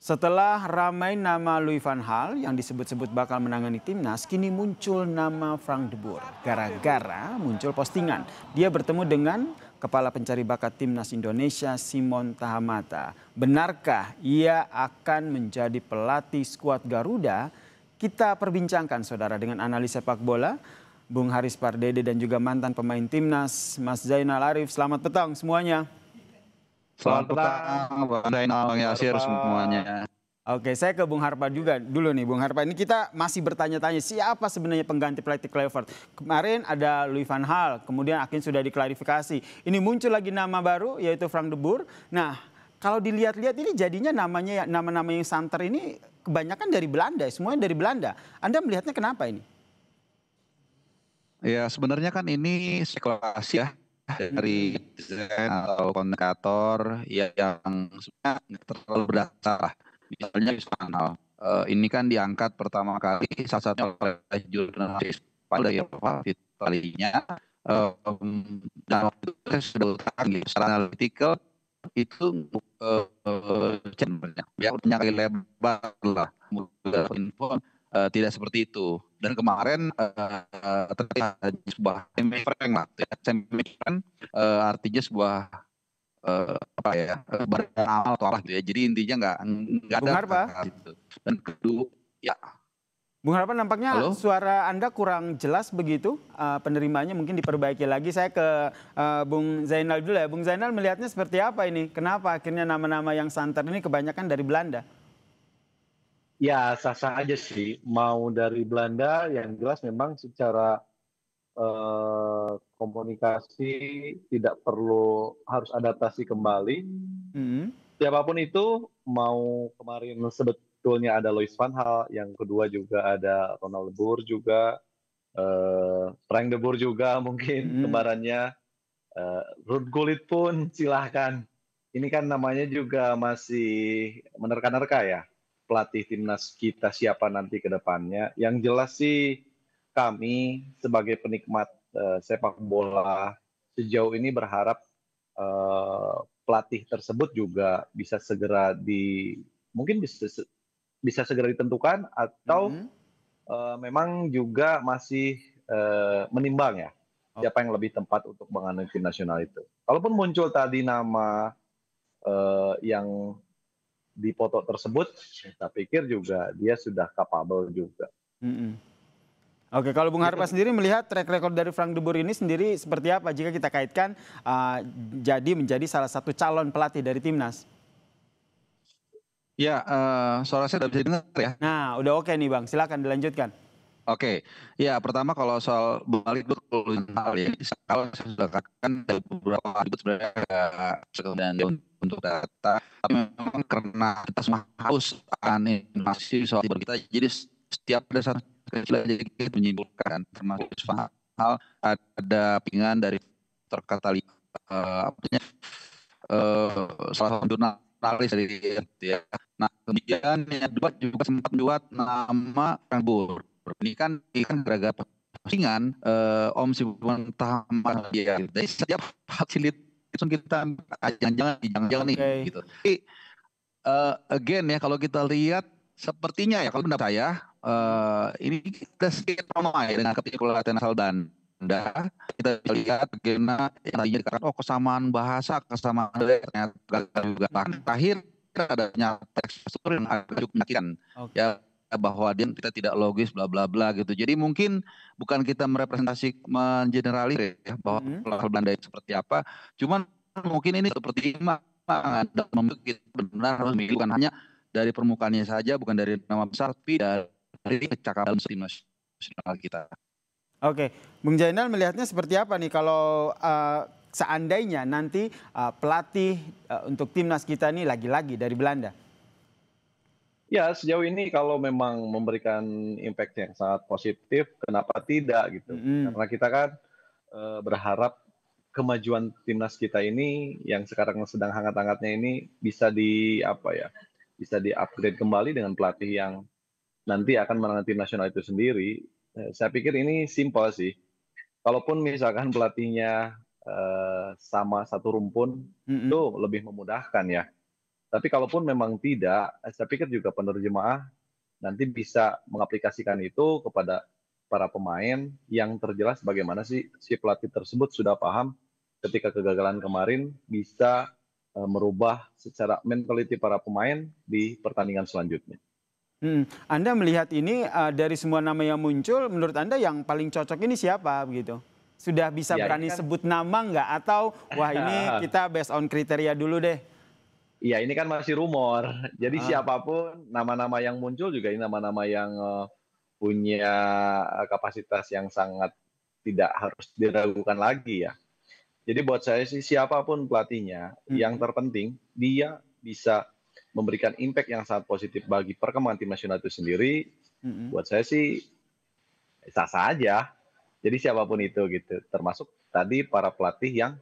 Setelah ramai nama Louis van Gaal yang disebut-sebut bakal menangani timnas, kini muncul nama Frank de Boer. Gara-gara muncul postingan, dia bertemu dengan Kepala Pencari Bakat Timnas Indonesia Simon Tahamata. Benarkah ia akan menjadi pelatih skuad Garuda? Kita perbincangkan saudara dengan analis sepak bola, Bung Haris Pardede dan juga mantan pemain timnas, Mas Zainal Arif. Selamat petang semuanya. Selamat petang, Bang Zainal, Bang Yasir semuanya. Oke, saya ke Bung Harpa juga dulu nih. Bung Harpa, ini kita masih bertanya-tanya siapa sebenarnya pengganti pelatih Kluivert. Kemarin ada Louis van Gaal, kemudian akhirnya sudah diklarifikasi. Ini muncul lagi nama baru yaitu Frank de Boer. Nah, kalau dilihat-lihat ini jadinya namanya nama-nama yang santer ini kebanyakan dari Belanda, semuanya dari Belanda. Anda melihatnya kenapa ini? Ya sebenarnya kan ini spekulasi ya dari desain atau komunikator ya yang sebenarnya nggak terlalu berdasar lah. Misalnya Ispanol, ini kan diangkat pertama kali salah satunya oleh jurnalis dari Italinya. Dan waktu itu saya sudah utang gitu, secara analitikal itu channelnya ya punya kali lebar lah info tidak seperti itu. Dan kemarin terjadi sebuah semi-frank lah ya. Semi-frank artinya sebuah apa ya beramal atau apa gitu ya, jadi intinya nggak Bung ada Harpa? gitu. Dan kedua ya, Bung Harpan, nampaknya halo. suara Anda kurang jelas begitu, penerimanya mungkin diperbaiki lagi. Saya ke Bung Zainal dulu ya. Bung Zainal melihatnya seperti apa ini? Kenapa akhirnya nama-nama yang santer ini kebanyakan dari Belanda? Ya, sah-sah aja sih. Mau dari Belanda, yang jelas memang secara komunikasi tidak perlu harus adaptasi kembali. Hmm. Siapapun itu, mau kemarin sebetulnya ada Louis van Gaal, yang kedua juga ada Ronald de Boer juga, Frank de Boer juga mungkin kembarannya, Ruud Gullit pun silahkan. Ini kan namanya juga masih menerka-nerka ya, pelatih timnas kita siapa nanti ke depannya. Yang jelas sih kami sebagai penikmat sepak bola sejauh ini berharap pelatih tersebut juga bisa segera mungkin bisa segera ditentukan atau memang juga masih menimbang ya siapa yang lebih tepat untuk mengambil tim nasional itu. Kalaupun muncul tadi nama yang dipoto tersebut, saya pikir juga dia sudah capable juga. Oke, kalau Bung Harpa sendiri melihat track record dari Frank de Boer ini sendiri seperti apa jika kita kaitkan jadi menjadi salah satu calon pelatih dari timnas? Ya, suara saya udah bisa dengar ya. Nah, udah oke nih Bang, silakan dilanjutkan. Oke, ya pertama kalau soal balik dulu ya, kalau saya sudah katakan dari beberapa kali sebenarnya kemudian untuk data, tapi memang karena kita semua haus akan informasi soal kita, jadi setiap ada satu kecil aja kita menyimpulkan, termasuk hal ada pingan dari terkatali salah satu jurnalis dari ya. Nah kemudian yang kedua juga sempat membuat nama Frank Boer. Ini kan gara-gara postingan Om Simon Tahaman dia. Jadi setiap hasil itu kita jangan-jangan nih gitu. Tapi again ya kalau kita lihat sepertinya ya kalau pendapat saya ini kita sedikit ramai dengan ketidakkulatan asal dan kita bisa lihat bagaimana yang tadinya dikatakan kesamaan bahasa, kesamaan ternyata juga bahkan terakhir adanya teks yang agak cukup menyakitkan ya, bahwa kita tidak logis bla bla bla gitu. Jadi mungkin bukan kita merepresentasi mengeneralis ya bahwa Belanda itu seperti apa, cuman mungkin ini seperti ada kita benar harus memilih bukan hanya dari permukaannya saja, bukan dari nama besar, tapi dari kecakapan tim nasional kita. Oke, Bung Jainal melihatnya seperti apa nih kalau seandainya nanti pelatih untuk timnas kita ini lagi-lagi dari Belanda? Ya, sejauh ini kalau memang memberikan impact yang sangat positif, kenapa tidak gitu? Karena kita kan berharap kemajuan timnas kita ini yang sekarang sedang hangat-hangatnya ini bisa bisa di-upgrade kembali dengan pelatih yang nanti akan menangani tim nasional itu sendiri. Saya pikir ini simpel sih. Kalaupun misalkan pelatihnya sama satu rumpun, itu lebih memudahkan ya. Tapi kalaupun memang tidak, saya pikir juga penerjemah nanti bisa mengaplikasikan itu kepada para pemain yang terjelas bagaimana sih si pelatih tersebut sudah paham ketika kegagalan kemarin bisa merubah secara mentality para pemain di pertandingan selanjutnya. Anda melihat ini dari semua nama yang muncul, menurut Anda yang paling cocok ini siapa begitu? Sudah bisa Ya ini berani kan sebut nama nggak? Atau wah ini kita based on kriteria dulu deh? iya ini kan masih rumor. Jadi Ah, siapapun nama-nama yang muncul juga ini nama-nama yang punya kapasitas yang sangat tidak harus diragukan lagi ya. Jadi buat saya sih siapapun pelatihnya, yang mm, terpenting dia bisa memberikan impact yang sangat positif bagi perkembangan tim nasional itu sendiri. mm, Buat saya sih sah-sah aja. Jadi siapapun itu gitu, termasuk tadi para pelatih yang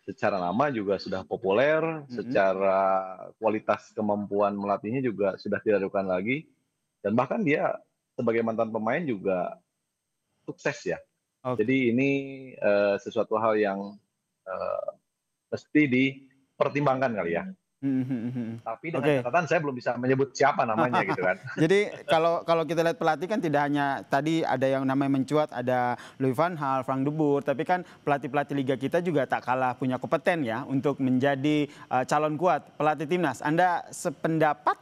secara nama juga sudah populer, mm. secara kualitas kemampuan melatihnya juga sudah tidak diragukan lagi, dan bahkan dia sebagai mantan pemain juga sukses ya. Oke. Jadi ini sesuatu hal yang eh, mesti dipertimbangkan kali ya. Tapi dengan Oke. catatan saya belum bisa menyebut siapa namanya gitu kan. Jadi kalau kalau kita lihat pelatih kan tidak hanya tadi ada yang namanya mencuat, ada Louis van Gaal, Frank de Boer, tapi kan pelatih-pelatih liga kita juga tak kalah punya kompeten ya untuk menjadi calon kuat pelatih timnas. Anda sependapat?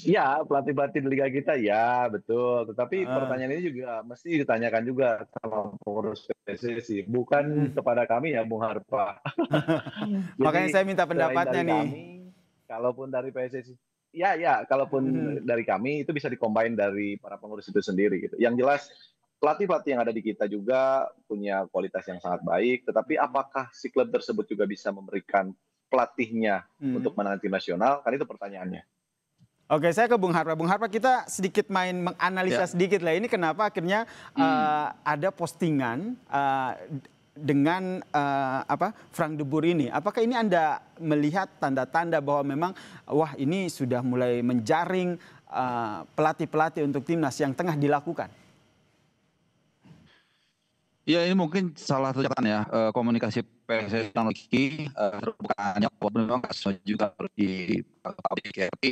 Iya, pelatih-pelatih di liga kita ya betul. Tetapi Heeh. pertanyaan ini juga mesti ditanyakan juga sama pengurus PSSI, bukan Mhm. kepada kami ya, Bung Harpa. Makanya saya Jadi minta selain pendapatnya dari nih. kami, kalaupun dari PSSI, ya, kalaupun Mhm. dari kami itu bisa dikombain dari para pengurus itu sendiri gitu. Yang jelas pelatih-pelatih yang ada di kita juga punya kualitas yang sangat baik, tetapi Mhm. apakah si klub tersebut juga bisa memberikan pelatihnya untuk Mhm. menangani tim nasional? Kan itu pertanyaannya. Oke, saya ke Bung Harpa. Bung Harpa, kita sedikit main menganalisa Ya. sedikit lah. Ini kenapa akhirnya Hmm. ada postingan dengan apa Frank de Boer ini. Apakah ini Anda melihat tanda-tanda bahwa memang wah ini sudah mulai menjaring pelatih-pelatih untuk timnas yang tengah dilakukan? Ya ini mungkin salah satu catatan ya komunikasi PSSI teknologi terbuka hanya walaupun memang kasusnya juga harus di publik ya. Tapi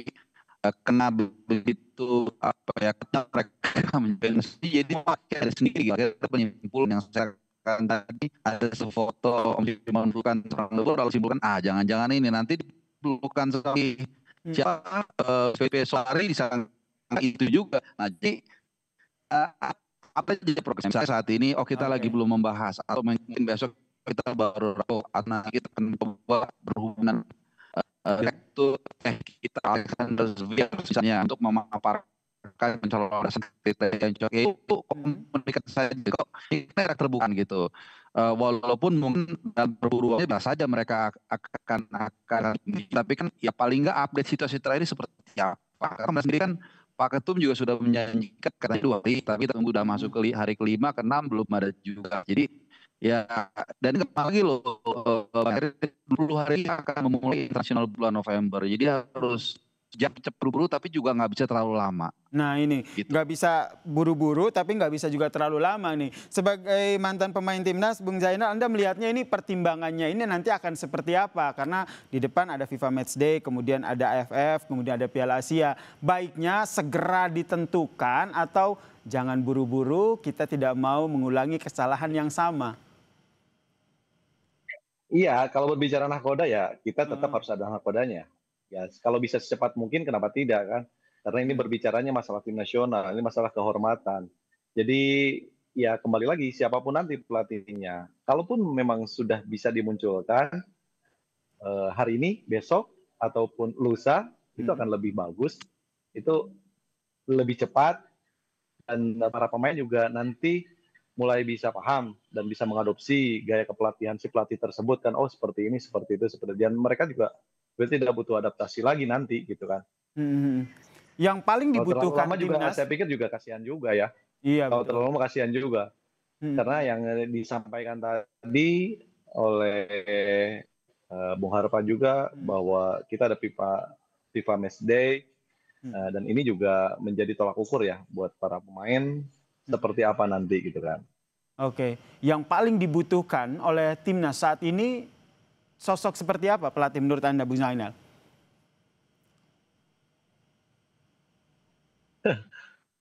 kena begitu apa ya kena mereka menjaga sendiri jadi makanya ada sendiri akhirnya penyimpul yang saya katakan tadi ada sefoto Om Simon bukan seorang leluhur lalu simpulkan jangan-jangan ini nanti bukan sekali Mm-mm. siapa PP Solari disangka itu juga. Nah jadi eh, apa jadi progres misalnya saat ini kita lagi Oke. belum membahas atau mungkin besok kita baru atau kita akan coba berhubungan direktur kita Alexander Zvier misalnya untuk memaparkan pencalonan kriteria yang cocok itu Mm-mm. komunikasi saja kok ini terbuka gitu. Walaupun mungkin berburu bisa saja mereka akan tapi kan ya paling nggak update situasi terakhir seperti apa karena sendiri kan Pak Ketum juga sudah menjanjikan katanya 2 hari, tapi tunggu udah masuk Mm-mm. ke hari kelima, keenam belum ada juga. Jadi ya dan lagi loh, 10 hari akan memulai internasional bulan November. Jadi harus cepat buru-buru, tapi juga nggak bisa terlalu lama. Nah ini, Gitu. nggak bisa buru-buru tapi nggak bisa juga terlalu lama nih. Sebagai mantan pemain timnas, Bung Zainal, Anda melihatnya ini pertimbangannya ini nanti akan seperti apa? Karena di depan ada FIFA Matchday, kemudian ada AFF, kemudian ada Piala Asia. Baiknya segera ditentukan atau jangan buru-buru, kita tidak mau mengulangi kesalahan yang sama. Iya, kalau berbicara nahkoda ya kita tetap Heeh. harus ada nahkodanya. Ya, kalau bisa secepat mungkin kenapa tidak kan? Karena ini Hmm. berbicaranya masalah tim nasional, ini masalah kehormatan. Jadi ya kembali lagi siapapun nanti pelatihnya, kalaupun memang sudah bisa dimunculkan hari ini, besok ataupun lusa itu Hmm. akan lebih bagus, itu lebih cepat dan para pemain juga nanti mulai bisa paham dan bisa mengadopsi gaya kepelatihan si pelatih tersebut kan, oh seperti ini seperti itu seperti dan mereka juga berarti tidak butuh adaptasi lagi nanti gitu kan. Hmm. Yang paling Kalau terlalu dibutuhkan lama juga timnas, saya pikir juga kasihan juga ya, iya kalau betul. terlalu lama kasihan juga karena Hmm. yang disampaikan tadi oleh Bung Harpan juga Hmm. bahwa kita ada FIFA Match Day Hmm. dan ini juga menjadi tolak ukur ya buat para pemain Hmm. seperti apa nanti gitu kan. Oke, yang paling dibutuhkan oleh timnas saat ini sosok seperti apa pelatih menurut Anda, Bung Zainal?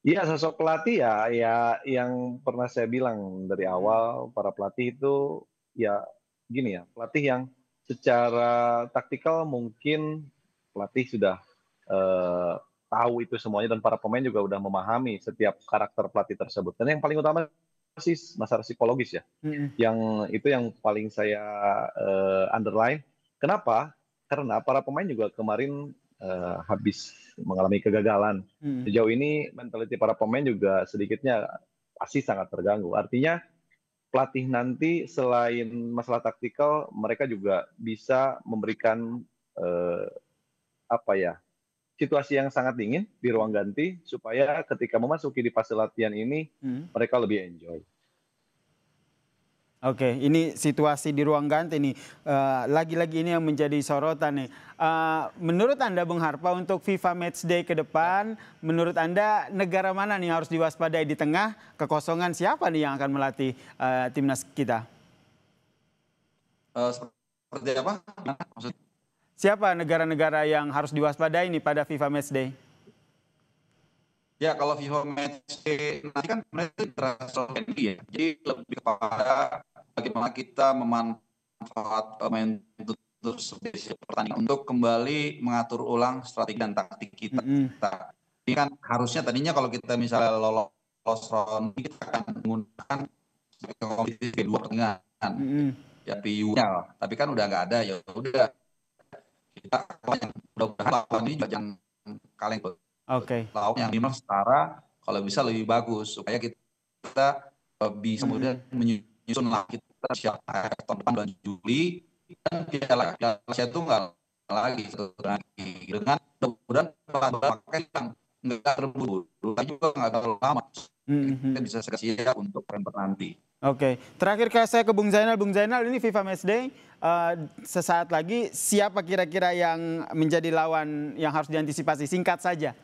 Iya, sosok pelatih ya yang pernah saya bilang dari awal, para pelatih itu ya gini ya, pelatih yang secara taktikal mungkin pelatih sudah eh, tahu itu semuanya dan para pemain juga udah memahami setiap karakter pelatih tersebut. Dan yang paling utama sih masalah psikologis ya. Mm-mm. Yang itu yang paling saya underline. Kenapa? Karena para pemain juga kemarin habis mengalami kegagalan. Mm. Sejauh ini mentaliti para pemain juga sedikitnya pasti sangat terganggu. Artinya pelatih nanti selain masalah taktikal, mereka juga bisa memberikan eh, apa ya, situasi yang sangat dingin di ruang ganti supaya ketika memasuki di fase latihan ini Mm. mereka lebih enjoy. Oke, ini situasi di ruang ganti nih. Lagi-lagi ini yang menjadi sorotan nih. Menurut Anda, Bung Harpa, untuk FIFA Matchday ke depan, menurut Anda negara mana nih harus diwaspadai di tengah kekosongan siapa nih yang akan melatih timnas kita? Seperti apa? Maksud Siapa negara-negara yang harus diwaspadai nih pada FIFA Matchday? Ya, kalau FIFA Matchday nanti kan mereka internasional ya. Jadi lebih kepada bagaimana kita memanfaat pemain untuk spesial pertandingan untuk kembali mengatur ulang strategi dan taktik kita. Mm-mm. Ini kan harusnya tadinya kalau kita misalnya lolos round ini kita akan menggunakan kompetisi kedua pertandingan Mm-mm. ya PU-nya. Tapi kan udah nggak ada, ya udah kita mudah-mudahan lawan ini juga jangan kaleng Oke. lawan yang memang setara, kalau bisa lebih bagus supaya kita bisa kemudian menyusun lah kita siapa tahun depan bulan Juli dan Piala Asia itu nggak lagi dengan mudah-mudahan pakai yang nggak terburu-buru juga nggak terlalu lama, kita bisa siap untuk perempat nanti. Oke, terakhir saya ke Bung Zainal. Bung Zainal, ini FIFA Matchday sesaat lagi, siapa kira-kira yang menjadi lawan yang harus diantisipasi? Singkat saja.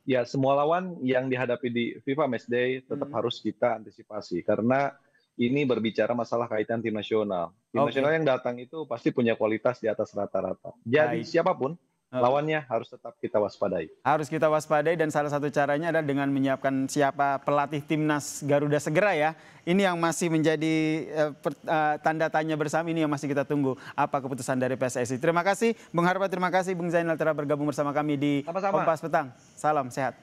Ya, semua lawan yang dihadapi di FIFA Matchday tetap harus kita antisipasi karena ini berbicara masalah kaitan tim nasional. Tim nasional yang datang itu pasti punya kualitas di atas rata-rata. Jadi siapapun lawannya harus tetap kita waspadai. Harus kita waspadai dan salah satu caranya adalah dengan menyiapkan siapa pelatih timnas Garuda segera ya. Ini yang masih menjadi tanda tanya bersama, ini yang masih kita tunggu apa keputusan dari PSSI. Terima kasih Bung Harpa, terima kasih Bung Zainal telah bergabung bersama kami di Kompas Petang. Salam sehat.